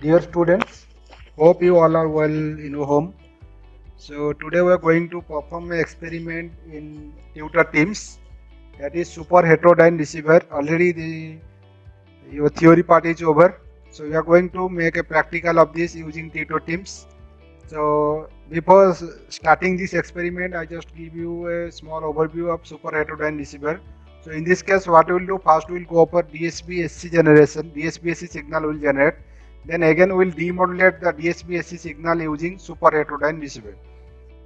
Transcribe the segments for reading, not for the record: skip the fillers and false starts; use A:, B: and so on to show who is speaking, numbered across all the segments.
A: Dear students, hope you all are well in your home. So today we are going to perform an experiment in tutor teams, that is super heterodyne receiver. Already your theory part is over. So we are going to make a practical of this using tutor teams. So before starting this experiment, I just give you a small overview of super heterodyne receiver. So in this case, what we will do first, we will go over DSP-SC generation. DSP-SC signal will generate. Then again, we will demodulate the DSP-SC signal using super heterodyne receiver.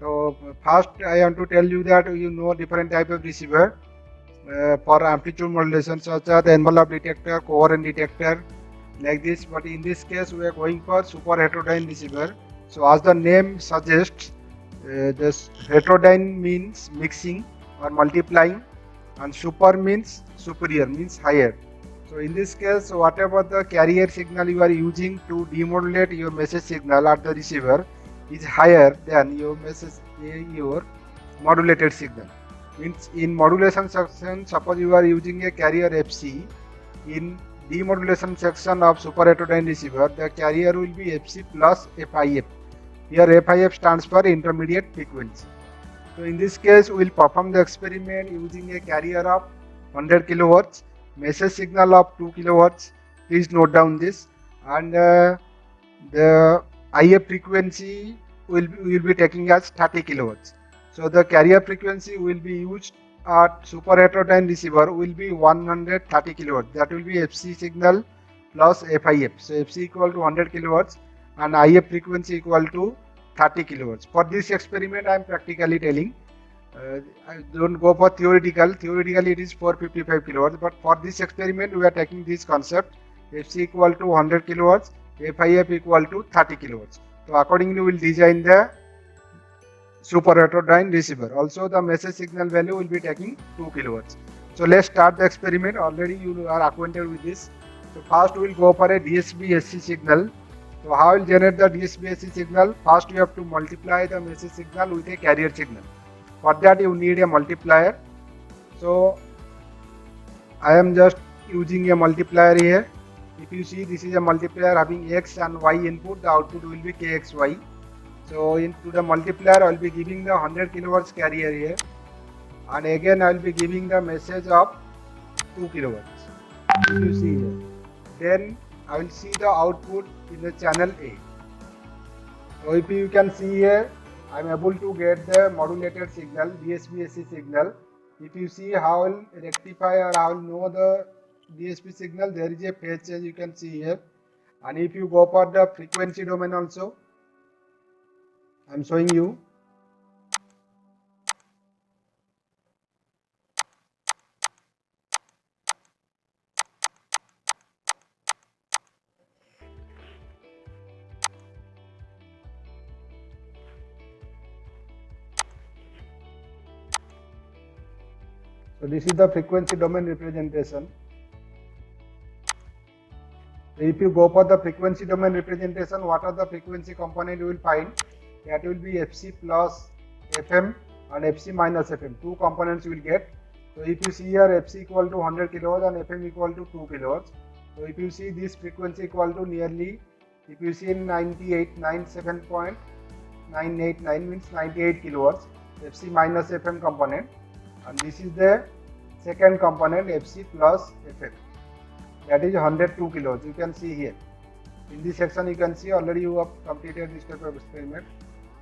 A: So first, I want to tell you that you know different type of receiver for amplitude modulation, such as the envelope detector, coherent detector, like this. But in this case, we are going for super heterodyne receiver. So as the name suggests, this heterodyne means mixing or multiplying, and super means superior, means higher. So in this case, whatever the carrier signal you are using to demodulate your message signal at the receiver is higher than your modulated signal. Means in modulation section, suppose you are using a carrier FC, in demodulation section of super heterodyne receiver, the carrier will be FC plus FIF. Here FIF stands for intermediate frequency. So in this case, we will perform the experiment using a carrier of 100 kilohertz, message signal of 2 kilohertz. Please note down this. And the IF frequency we will be taking as 30 kilohertz. So the carrier frequency will be used at super heterodyne receiver will be 130 kilohertz. That will be FC signal plus FIF. So FC equal to 100 kilohertz and IF frequency equal to 30 kilohertz. For this experiment, I am practically telling. I don't go for theoretical. Theoretically, it is 455 kilohertz. But for this experiment, we are taking this concept: FC equal to 100 kilohertz, FIF equal to 30 kilohertz. So accordingly, we will design the super heterodyne receiver. Also, the message signal value will be taking 2 kilohertz. So let's start the experiment. Already you are acquainted with this. So first we will go for a DSP-SC signal. So how will generate the DSP-SC signal? First you have to multiply the message signal with a carrier signal. For that you need a multiplier. So I am just using a multiplier here. If you see, this is a multiplier having x and y input. The output will be kxy. So into the multiplier, I will be giving the 100 kilohertz carrier here, and again I will be giving the message of 2 kilohertz. If you see here, then I will see the output in the channel A. So if you can see here, I am able to get the modulated signal, DSP-SC signal. If you see how I will rectify or how I will know the DSP signal, there is a phase change you can see here. And if you go for the frequency domain also, I am showing you. So this is the frequency domain representation. If you go for the frequency domain representation, what are the frequency component you will find? That will be FC plus FM and FC minus FM. Two components you will get. So if you see here, FC equal to 100 kilohertz and FM equal to 2 kilohertz. So if you see this frequency equal to nearly, if you see 97.989 means 98 kilohertz, FC minus FM component, and this is the second component, FC plus FM. That is 102 kilohertz. You can see here. In this section, you can see already you have completed this type of experiment.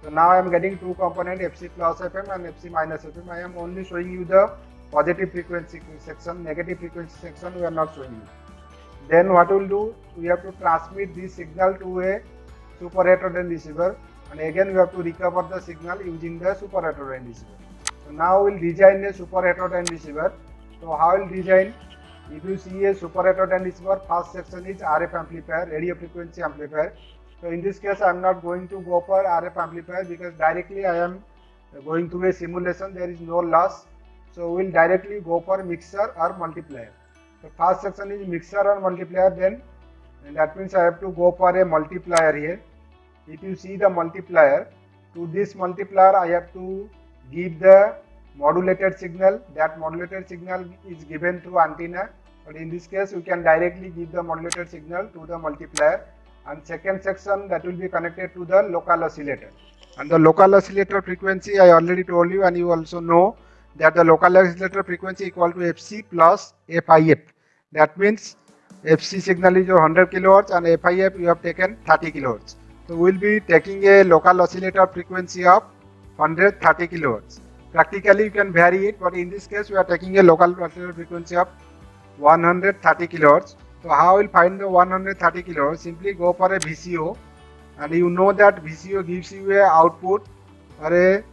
A: So now I am getting two component, FC plus FM and FC minus FM. I am only showing you the positive frequency section, negative frequency section we are not showing you. Then what we will do, we have to transmit this signal to a super heterodyne receiver, and again we have to recover the signal using the super heterodyne receiver. So now we will design a super heterodyne receiver. So how will design? If you see a super heterodyne receiver, first section is RF amplifier, radio frequency amplifier. So in this case, I am not going to go for RF amplifier because directly I am going through a simulation. There is no loss. So we will directly go for mixer or multiplier. So first section is mixer or multiplier. Then and that means I have to go for a multiplier here. If you see the multiplier, to this multiplier I have to give the modulated signal. That modulated signal is given through antenna, but in this case we can directly give the modulated signal to the multiplier, and second section that will be connected to the local oscillator. And the local oscillator frequency I already told you, and you also know that the local oscillator frequency equal to Fc plus FIF. That means Fc signal is your 100 kilohertz and FIF you have taken 30 kilohertz. So we will be taking a local oscillator frequency of 130 kilohertz. Practically you can vary it, but in this case we are taking a local oscillator frequency of 130 kilohertz. So how will find the 130 kilohertz? Simply go for a VCO, and you know that VCO gives you a output or a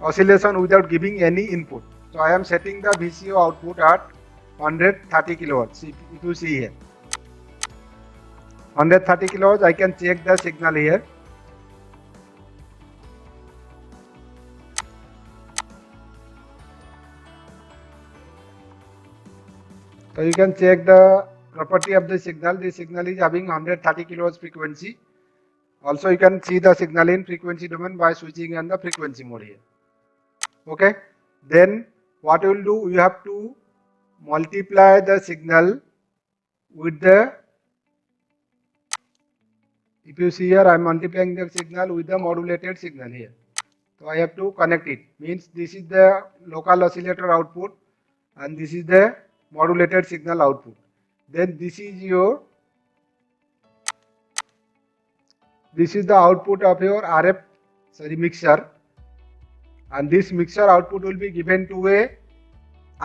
A: oscillation without giving any input. So I am setting the VCO output at 130 kilohertz. If you see here 130 kilohertz, I can check the signal here. So you can check the property of the signal. The signal is having 130 kilohertz frequency. Also you can see the signal in frequency domain by switching on the frequency mode here. Okay, then what you will do, you have to multiply the signal with the, if you see here I am multiplying the signal with the modulated signal here. So I have to connect it, means this is the local oscillator output and this is the modulated signal output. Then this is the output of your RF mixer, and this mixer output will be given to a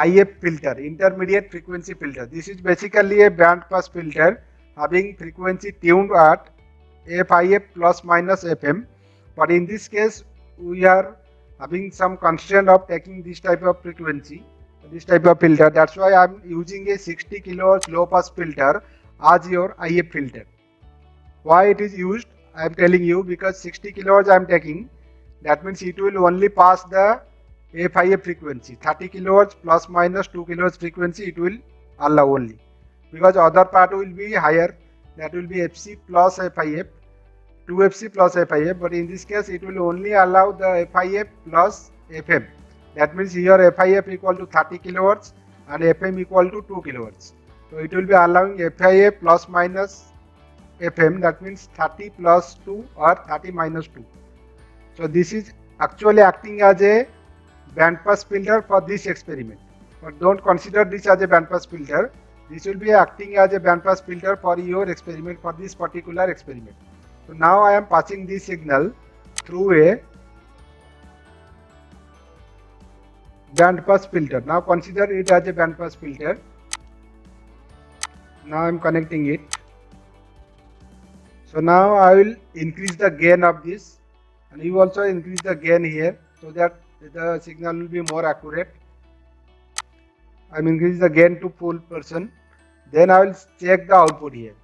A: IF filter, intermediate frequency filter. This is basically a band pass filter having frequency tuned at FIF plus minus FM, but in this case we are having some constraint of taking this type of frequency, this type of filter. That's why I am using a 60 kHz low pass filter as your IF filter. Why it is used, I am telling you, because 60 kHz I am taking, that means it will only pass the FIF frequency. 30 kHz plus minus 2 kHz frequency it will allow only, because other part will be higher, that will be FC plus FIF, 2FC plus FIF, but in this case it will only allow the FIF plus FM. That means here FIF equal to 30 kHz and FM equal to 2 kHz. So it will be allowing FIF plus minus FM, that means 30 plus 2 or 30 minus 2. So this is actually acting as a band pass filter for this experiment, but don't consider this as a band pass filter. This will be acting as a band pass filter for your experiment, for this particular experiment. So now I am passing this signal through a band pass filter. Now consider it as a band pass filter. Now I am connecting it. So now I will increase the gain of this, and you also increase the gain here so that the signal will be more accurate. I am increasing the gain to full %. Then I will check the output here.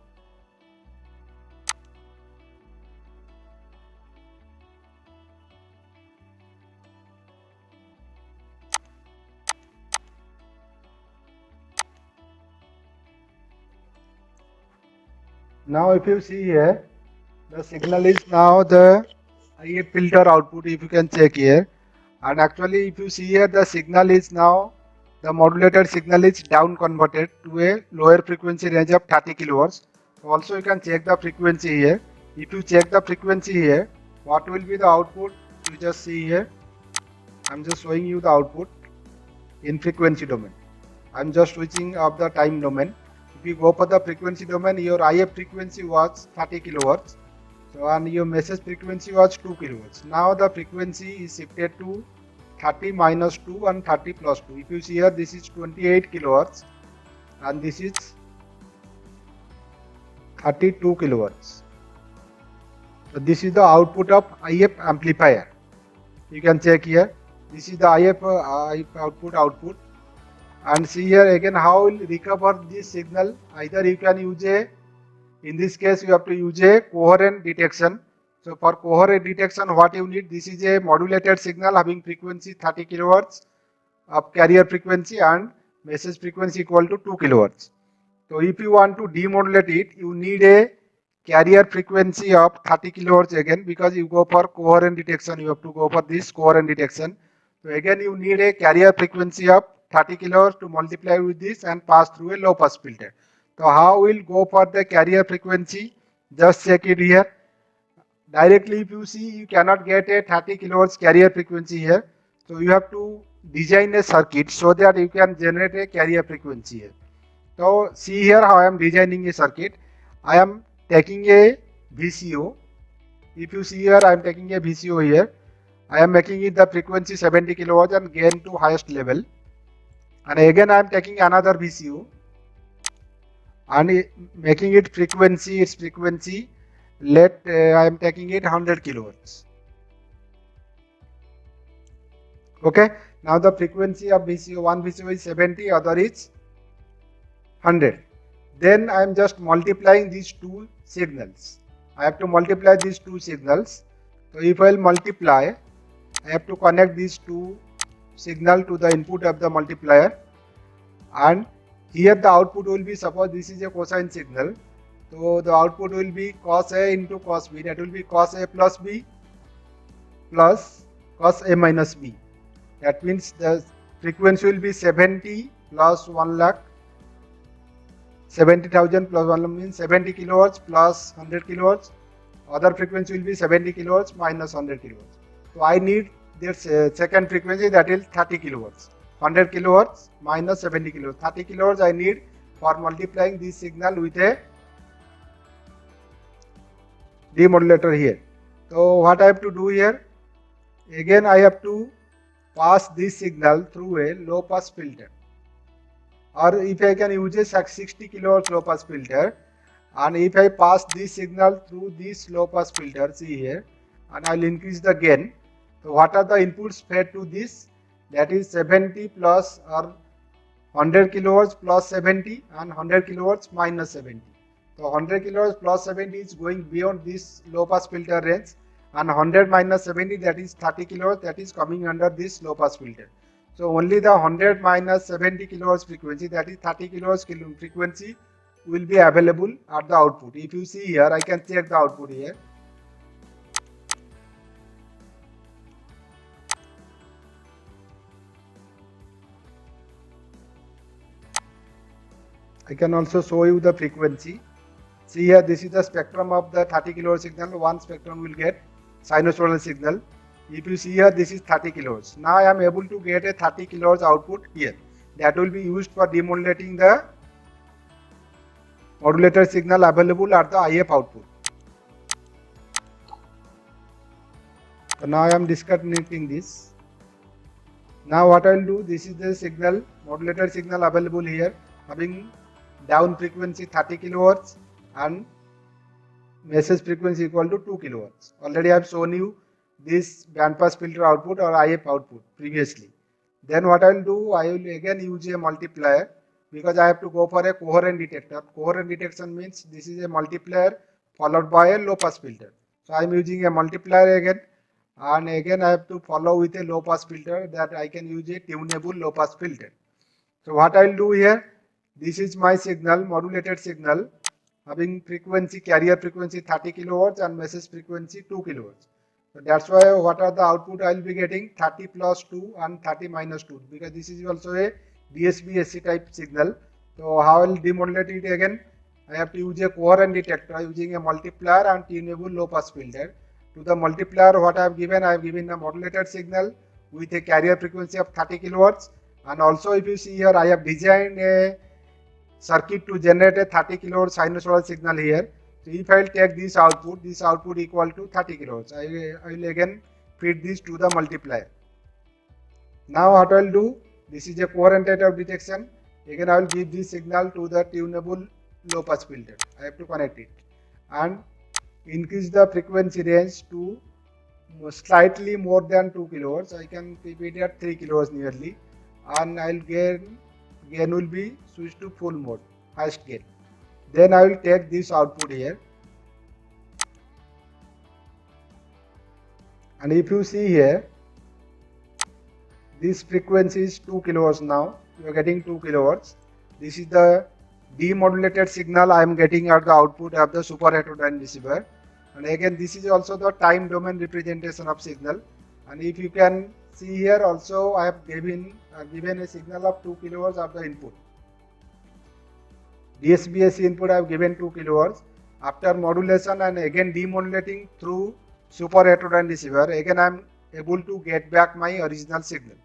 A: Now if you see here, the signal is now the IF filter output, if you can check here. And actually if you see here, the signal is now, the modulated signal is down converted to a lower frequency range of 30 kHz. Also you can check the frequency here. If you check the frequency here, what will be the output? You just see here. I am just showing you the output in frequency domain. I am just switching off the time domain. If you go for the frequency domain, your IF frequency was 30 kHz. So and your message frequency was 2 kHz. Now the frequency is shifted to 30 minus 2 and 30 plus 2. If you see here, this is 28 kHz and this is 32 kHz. So this is the output of IF amplifier. You can check here. This is the IF output. And see here again how will recover this signal. Either you can use a, in this case you have to use a coherent detection. So for coherent detection, what you need, this is a modulated signal having frequency 30 kHz of carrier frequency and message frequency equal to 2 kHz. So if you want to demodulate it, you need a carrier frequency of 30 kHz again, because you go for coherent detection, you have to go for this coherent detection. So again you need a carrier frequency of 30 kHz to multiply with this and pass through a low pass filter. So how we'll go for the carrier frequency? Just check it here. Directly if you see, you cannot get a 30 kilohertz carrier frequency here. So you have to design a circuit so that you can generate a carrier frequency here. So see here how I am designing a circuit. I am taking a VCO. If you see here, I am taking a VCO here. I am making it the frequency 70 kilohertz and gain to highest level. And again I am taking another VCO and making it frequency, its frequency, I am taking it 100 kilohertz. Okay, now the frequency of VCO, one VCO is 70, other is 100. Then I am just multiplying these two signals. I have to multiply these two signals. So if I will multiply, I have to connect these two signal to the input of the multiplier, and here the output will be, suppose this is a cosine signal, so the output will be cos A into cos B, that will be cos A plus B plus cos A minus B. That means the frequency will be 70 plus 1 lakh, 70,000 plus 1 lakh means 70 kilohertz plus 100 kilohertz. Other frequency will be 70 kilohertz minus 100 kilohertz. So I need this second frequency, that is 30 kilohertz. 100 kilohertz minus 70 kilohertz. 30 kilohertz I need for multiplying this signal with a demodulator here. So what I have to do here? Again I have to pass this signal through a low pass filter. Or if I can use a 60 kilohertz low pass filter, and if I pass this signal through this low pass filter, see here, and I will increase the gain. So what are the inputs fed to this? That is 70 plus or 100 kilohertz plus 70 and 100 kilohertz minus 70. So 100 kilohertz plus 70 is going beyond this low pass filter range, and 100 minus 70, that is 30 kilohertz, that is coming under this low pass filter. So only the 100 minus 70 kilohertz frequency, that is 30 kilohertz frequency, will be available at the output. If you see here, I can check the output here. I can also show you the frequency. See here, this is the spectrum of the 30 kilohertz signal. One spectrum will get sinusoidal signal. If you see here, this is 30 kilohertz. Now I am able to get a 30 kilohertz output here. That will be used for demodulating the modulator signal available at the IF output. So now I am disconnecting this. Now what I will do, this is the signal, modulator signal available here, having down frequency 30 kilohertz and message frequency equal to 2 kilohertz. Already I have shown you this band pass filter output or IF output previously. Then what I will do, I will again use a multiplier, because I have to go for a coherent detector. Coherent detection means this is a multiplier followed by a low pass filter. So I am using a multiplier again, and again I have to follow with a low pass filter, that I can use a tunable low pass filter. So what I will do here, this is my signal, modulated signal, having frequency, carrier frequency 30 kilohertz and message frequency 2 kilohertz. So that's why what are the output I will be getting, 30 plus 2 and 30 minus 2, because this is also a DSB-SC type signal. So how I will demodulate it again? I have to use a coherent detector using a multiplier and tunable low pass filter. To the multiplier, what I have given a modulated signal with a carrier frequency of 30 kilohertz, and also if you see here, I have designed a circuit to generate a 30 kilohertz sinusoidal signal here. So if I will take this output equal to 30 kilohertz, I will again feed this to the multiplier. Now what I will do, this is a coherent rate of detection. Again I will give this signal to the tunable low pass filter. I have to connect it and increase the frequency range to slightly more than 2 kilohertz. I can keep it at 3 kilohertz nearly, and I will gain will be switched to full mode, highest gain. Then I will take this output here, and if you see here, this frequency is 2 kilohertz now. You are getting 2 kilohertz. This is the demodulated signal I am getting at the output of the super heterodyne receiver. And again, this is also the time domain representation of signal. And if you can see here, also I have given a signal of 2 kilohertz of the input. DSB-SC input I have given 2 kilohertz, After modulation and again demodulating through super heterodyne receiver, again I am able to get back my original signal.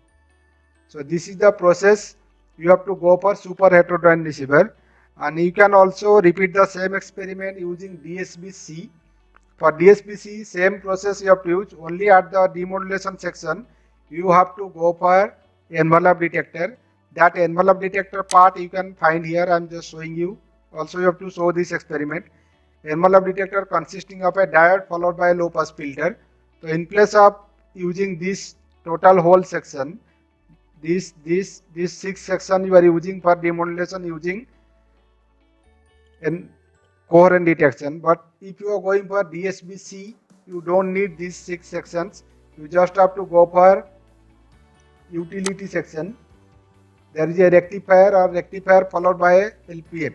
A: So this is the process you have to go for super heterodyne receiver, and you can also repeat the same experiment using DSP-C. For DSP-C, same process you have to use, only at the demodulation section you have to go for envelope detector. That envelope detector part you can find here. I am just showing you. Also you have to show this experiment. Envelope detector consisting of a diode followed by a low pass filter. So in place of using this total whole section, this six section you are using for demodulation using in coherent detection. But if you are going for DSP-C, you don't need these six sections. You just have to go for utility section. There is a rectifier or rectifier followed by a LPF.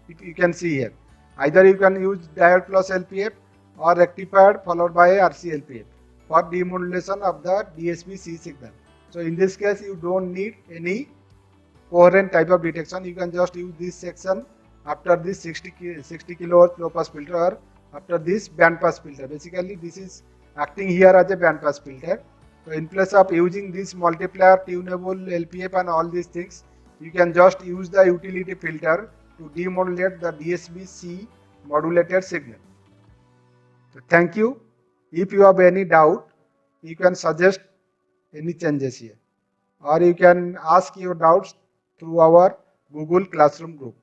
A: You can see here. Either you can use diode plus LPF or rectifier followed by a RC-LPF for demodulation of the DSP-C signal. So in this case, you don't need any coherent type of detection. You can just use this section after this 60 kilohertz low pass filter or after this band pass filter. Basically, this is acting here as a band pass filter. So in place of using this multiplier, tunable, LPF and all these things, you can just use the utility filter to demodulate the DSP-C modulated signal. So thank you. If you have any doubt, you can suggest any changes here, or you can ask your doubts through our Google Classroom group.